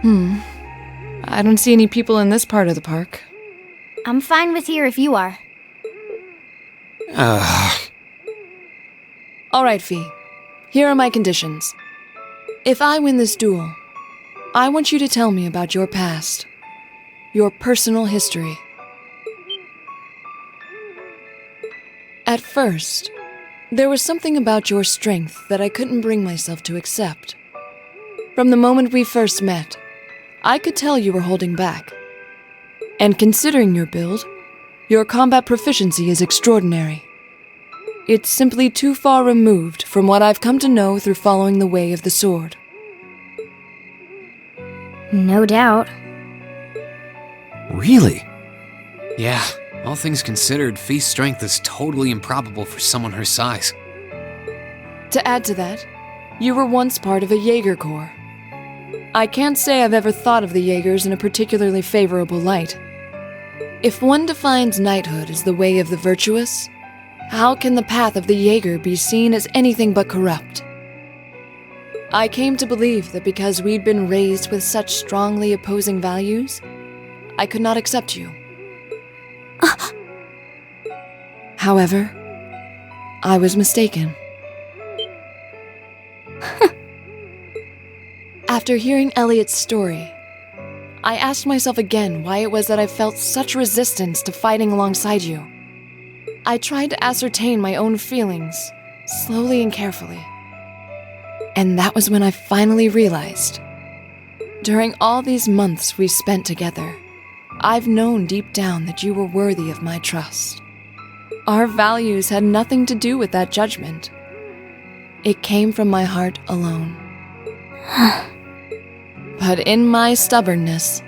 I don't see any people in this part of the park. I'm fine with here if you are. Alright, Fee. Here are my conditions. If I win this duel, I want you to tell me about your past. Your personal history. At first, there was something about your strength that I couldn't bring myself to accept. From the moment we first met, I could tell you were holding back. And considering your build, your combat proficiency is extraordinary. It's simply too far removed from what I've come to know through following the way of the sword. No doubt. Really? Yeah, all things considered, Fee's strength is totally improbable for someone her size. To add to that, you were once part of a Jaeger Corps. I can't say I've ever thought of the Jaegers in a particularly favorable light. If one defines knighthood as the way of the virtuous, how can the path of the Jaeger be seen as anything but corrupt? I came to believe that because we'd been raised with such strongly opposing values, I could not accept you. However, I was mistaken. After hearing Elliot's story, I asked myself again why it was that I felt such resistance to fighting alongside you. I tried to ascertain my own feelings, slowly and carefully. And that was when I finally realized. During all these months we spent together, I've known deep down that you were worthy of my trust. Our values had nothing to do with that judgment. It came from my heart alone. But in my stubbornness,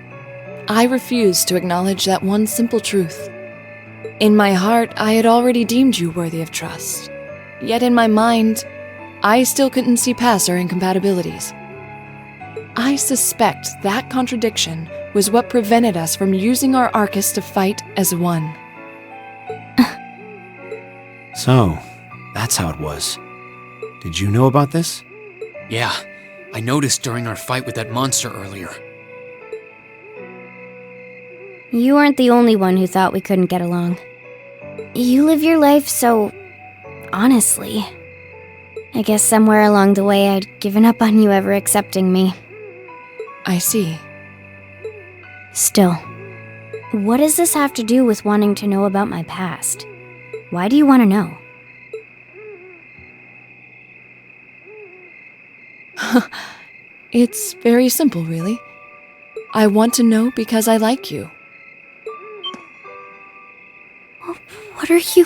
I refused to acknowledge that one simple truth. In my heart, I had already deemed you worthy of trust. Yet in my mind, I still couldn't see past our incompatibilities. I suspect that contradiction was what prevented us from using our Arcus to fight as one. So, that's how it was. Did you know about this? Yeah, I noticed during our fight with that monster earlier. You weren't the only one who thought we couldn't get along. You live your life so honestly. I guess somewhere along the way I'd given up on you ever accepting me. I see. Still, what does this have to do with wanting to know about my past? Why do you want to know? It's very simple, really. I want to know because I like you. What are you?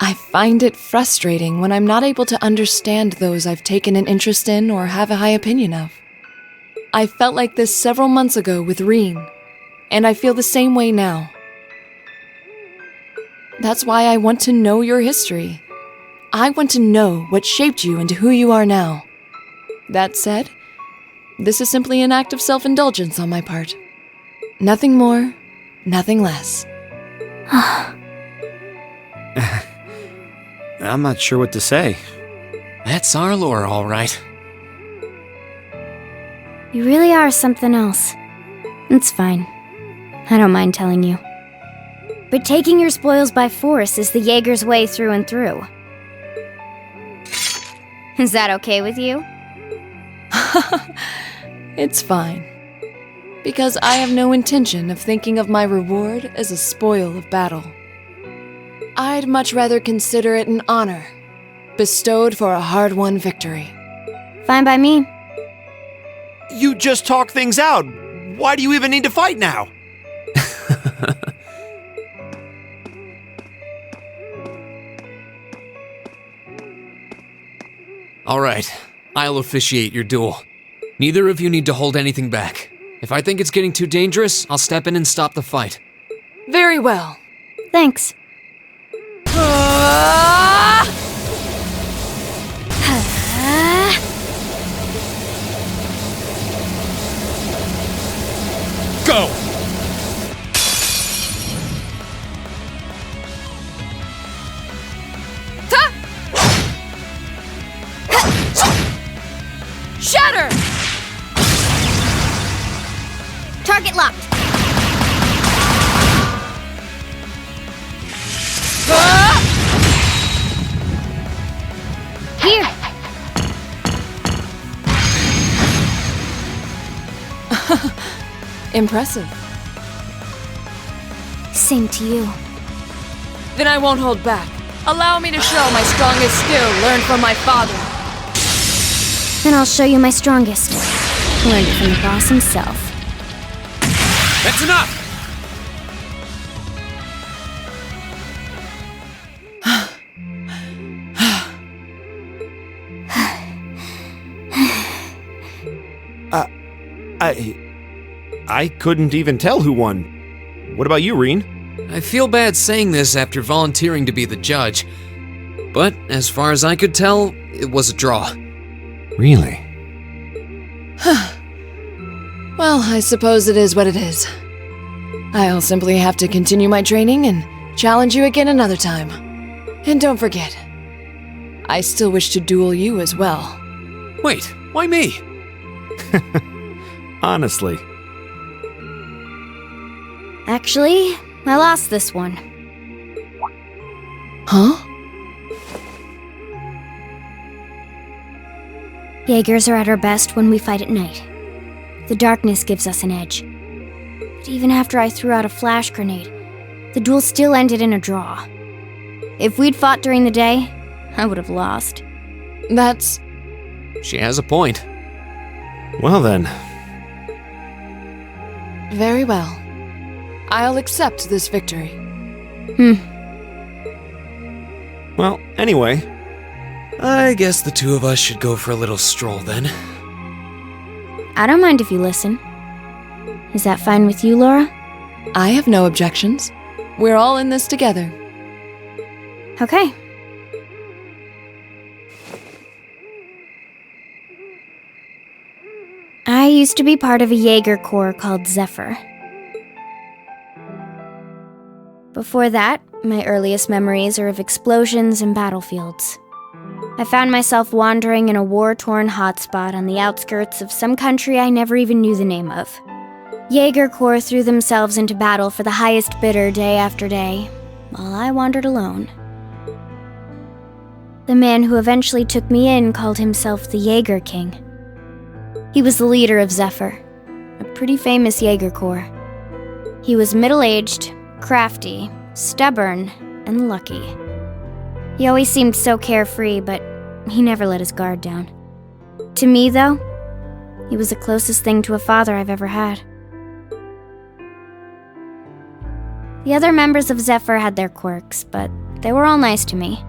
I find it frustrating when I'm not able to understand those I've taken an interest in or have a high opinion of. I felt like this several months ago with Reen, and I feel the same way now. That's why I want to know your history. I want to know what shaped you into who you are now. That said, this is simply an act of self-indulgence on my part. Nothing more, nothing less. I'm not sure what to say. That's our lore, all right. You really are something else. It's fine. I don't mind telling you. But taking your spoils by force is the Jaeger's way through and through. Is that okay with you? It's fine. Because I have no intention of thinking of my reward as a spoil of battle. I'd much rather consider it an honor, bestowed for a hard-won victory. Fine by me. You just talk things out. Why do you even need to fight now? All right, I'll officiate your duel. Neither of you need to hold anything back. If I think it's getting too dangerous, I'll step in and stop the fight. Very well. Thanks. Go! Shatter! Target locked! Here! Impressive. Same to you. Then I won't hold back. Allow me to show my strongest skill learned from my father. Then I'll show you my strongest. Learned it from the boss himself. That's enough! I couldn't even tell who won. What about you, Reen? I feel bad saying this after volunteering to be the judge, but as far as I could tell, it was a draw. Really? Well, I suppose it is what it is. I'll simply have to continue my training and challenge you again another time. And don't forget, I still wish to duel you as well. Wait, why me? Honestly. Actually, I lost this one. Huh? Jaegers are at our best when we fight at night. The darkness gives us an edge. But even after I threw out a flash grenade, the duel still ended in a draw. If we'd fought during the day, I would have lost. That's... She has a point. Well then. very well. I'll accept this victory. Well, anyway. I guess the two of us should go for a little stroll then. I don't mind if you listen. Is that fine with you, Laura? I have no objections. We're all in this together. Okay. I used to be part of a Jaeger Corps called Zephyr. Before that, my earliest memories are of explosions and battlefields. I found myself wandering in a war-torn hotspot on the outskirts of some country I never even knew the name of. Jaeger Corps threw themselves into battle for the highest bidder day after day, while I wandered alone. The man who eventually took me in called himself the Jaeger King. He was the leader of Zephyr, a pretty famous Jaeger Corps. He was middle-aged, crafty, stubborn, and lucky. He always seemed so carefree, but he never let his guard down. To me, though, he was the closest thing to a father I've ever had. The other members of Zephyr had their quirks, but they were all nice to me.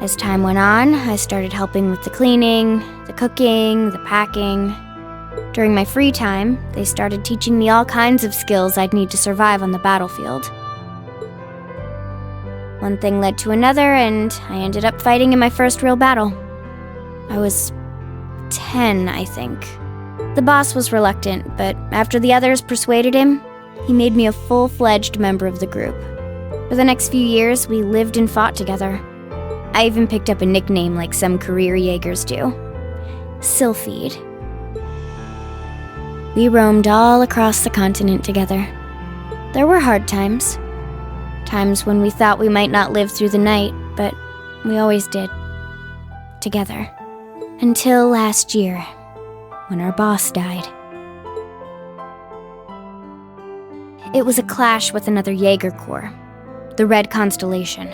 As time went on, I started helping with the cleaning, the cooking, the packing. During my free time, they started teaching me all kinds of skills I'd need to survive on the battlefield. One thing led to another, and I ended up fighting in my first real battle. I was 10, I think. The boss was reluctant, but after the others persuaded him, he made me a full-fledged member of the group. For the next few years, we lived and fought together. I even picked up a nickname like some career Jaegers do. Sylphide. We roamed all across the continent together. There were hard times. Times when we thought we might not live through the night, but we always did. Together. Until last year, when our boss died. It was a clash with another Jaeger Corps, the Red Constellation.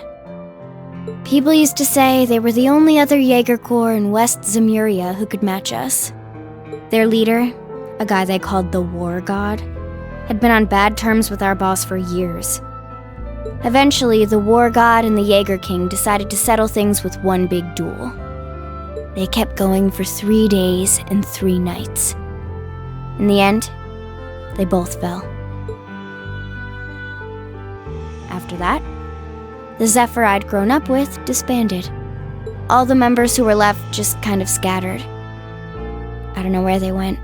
People used to say they were the only other Jaeger Corps in West Zemuria who could match us. Their leader, a guy they called the War God, had been on bad terms with our boss for years. Eventually, the War God and the Jaeger King decided to settle things with one big duel. They kept going for 3 days and 3 nights. In the end, they both fell. After that, the Zephyr I'd grown up with disbanded. All the members who were left just kind of scattered. I don't know where they went.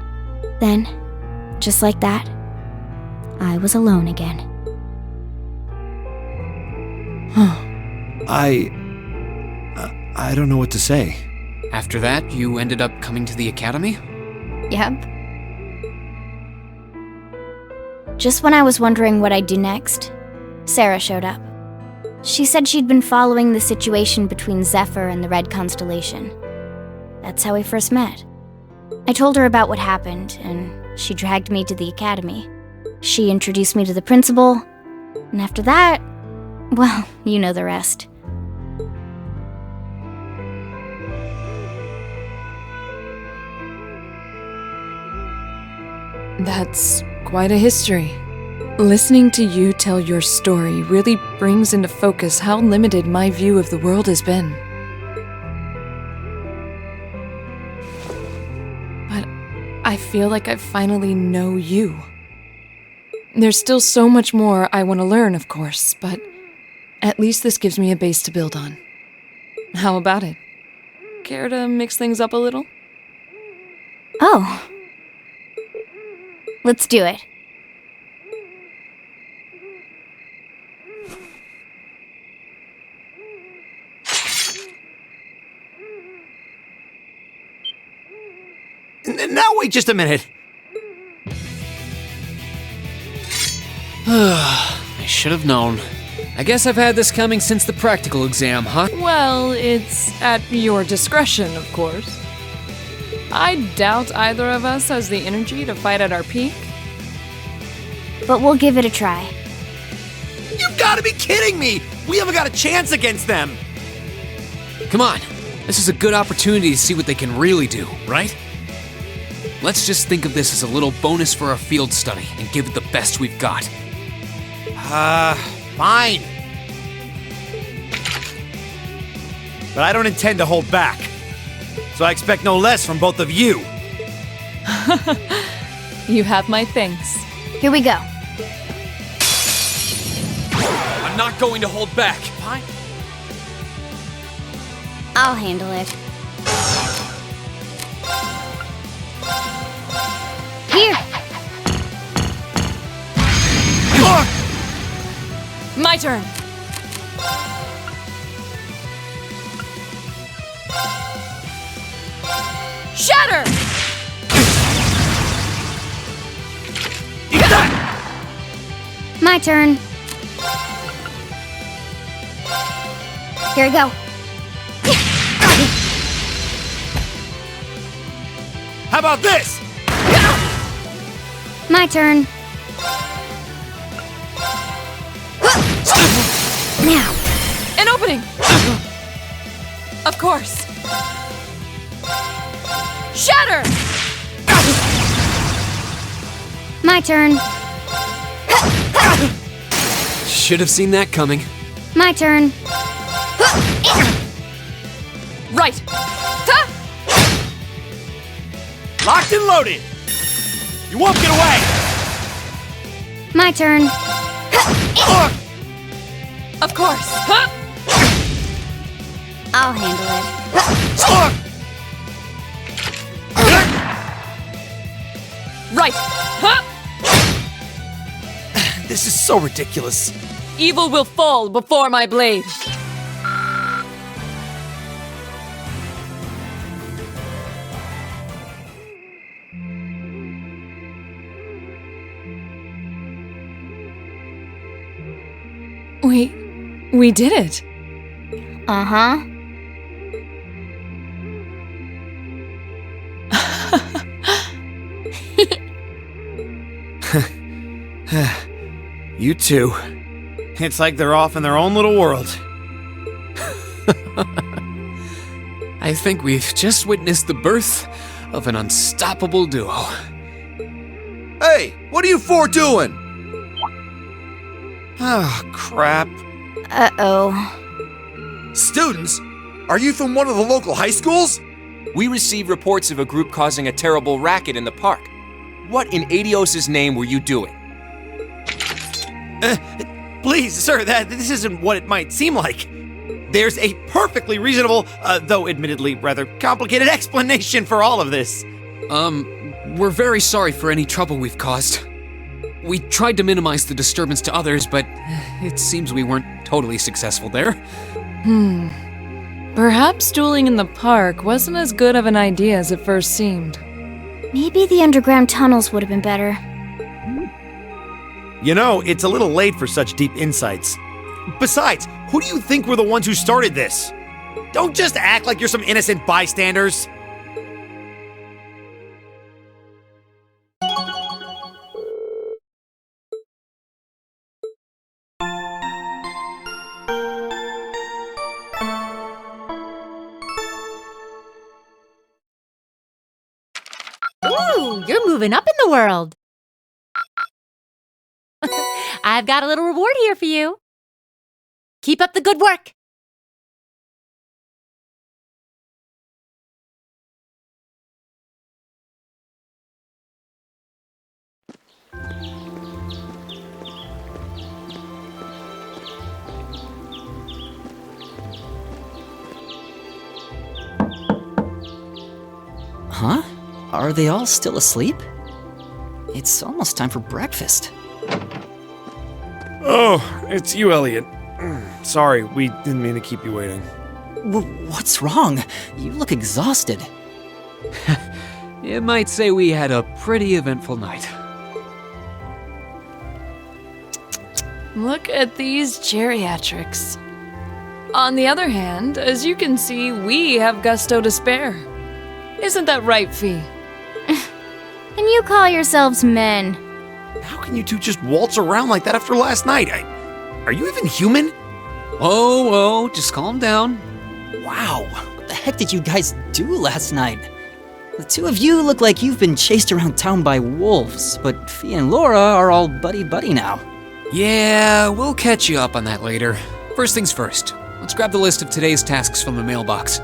Then, just like that, I was alone again. I don't know what to say. After that, you ended up coming to the academy? Yep. Just when I was wondering what I'd do next, Sarah showed up. She said she'd been following the situation between Zephyr and the Red Constellation. That's how we first met. I told her about what happened, and she dragged me to the academy. She introduced me to the principal, and after that, well, you know the rest. That's quite a history. Listening to you tell your story really brings into focus how limited my view of the world has been. But I feel like I finally know you. There's still so much more I want to learn, of course, but at least this gives me a base to build on. How about it? Care to mix things up a little? Oh. Let's do it. Now wait just a minute. I should have known. I guess I've had this coming since the practical exam, huh? Well, it's at your discretion, of course. I doubt either of us has the energy to fight at our peak. But we'll give it a try. You've got to be kidding me! We haven't got a chance against them! Come on. This is a good opportunity to see what they can really do, right? Let's just think of this as a little bonus for our field study and give it the best we've got. Fine. But I don't intend to hold back. So I expect no less from both of you. You have my thanks. Here we go. I'm not going to hold back. Fine. I'll handle it. Here! My turn! Shatter! My turn. Here we go. How about this? My turn. Now. An opening! Of course! Shatter! My turn. Should have seen that coming. My turn. Right! Ta! Locked and loaded! You won't get away! My turn. Of course! Huh? I'll handle it. Right! Huh? This is so ridiculous. Evil will fall before my blade. We did it. Uh-huh. You two. It's like they're off in their own little world. I think we've just witnessed the birth of an unstoppable duo. Hey, what are you four doing? Oh, crap. Uh-oh. Students? Are you from one of the local high schools? We received reports of a group causing a terrible racket in the park. What in Adios' name were you doing? Please, sir, this isn't what it might seem like. There's a perfectly reasonable, though admittedly rather complicated explanation for all of this. We're very sorry for any trouble we've caused. We tried to minimize the disturbance to others, but it seems we weren't totally successful there. Perhaps dueling in the park wasn't as good of an idea as it first seemed. Maybe the underground tunnels would have been better. You know, it's a little late for such deep insights. Besides, who do you think were the ones who started this? Don't just act like you're some innocent bystanders. Ooh, you're moving up in the world. I've got a little reward here for you. Keep up the good work. Huh? Are they all still asleep? It's almost time for breakfast. Oh, it's you, Elliot. Sorry, we didn't mean to keep you waiting. What's wrong? You look exhausted. You might say we had a pretty eventful night. Look at these geriatrics. On the other hand, as you can see, we have gusto to spare. Isn't that right, Fee? And you call yourselves men? How can you two just waltz around like that after last night? Are you even human? Oh, just calm down. Wow, what the heck did you guys do last night? The two of you look like you've been chased around town by wolves, but Fee and Laura are all buddy-buddy now. Yeah, we'll catch you up on that later. First things first, let's grab the list of today's tasks from the mailbox.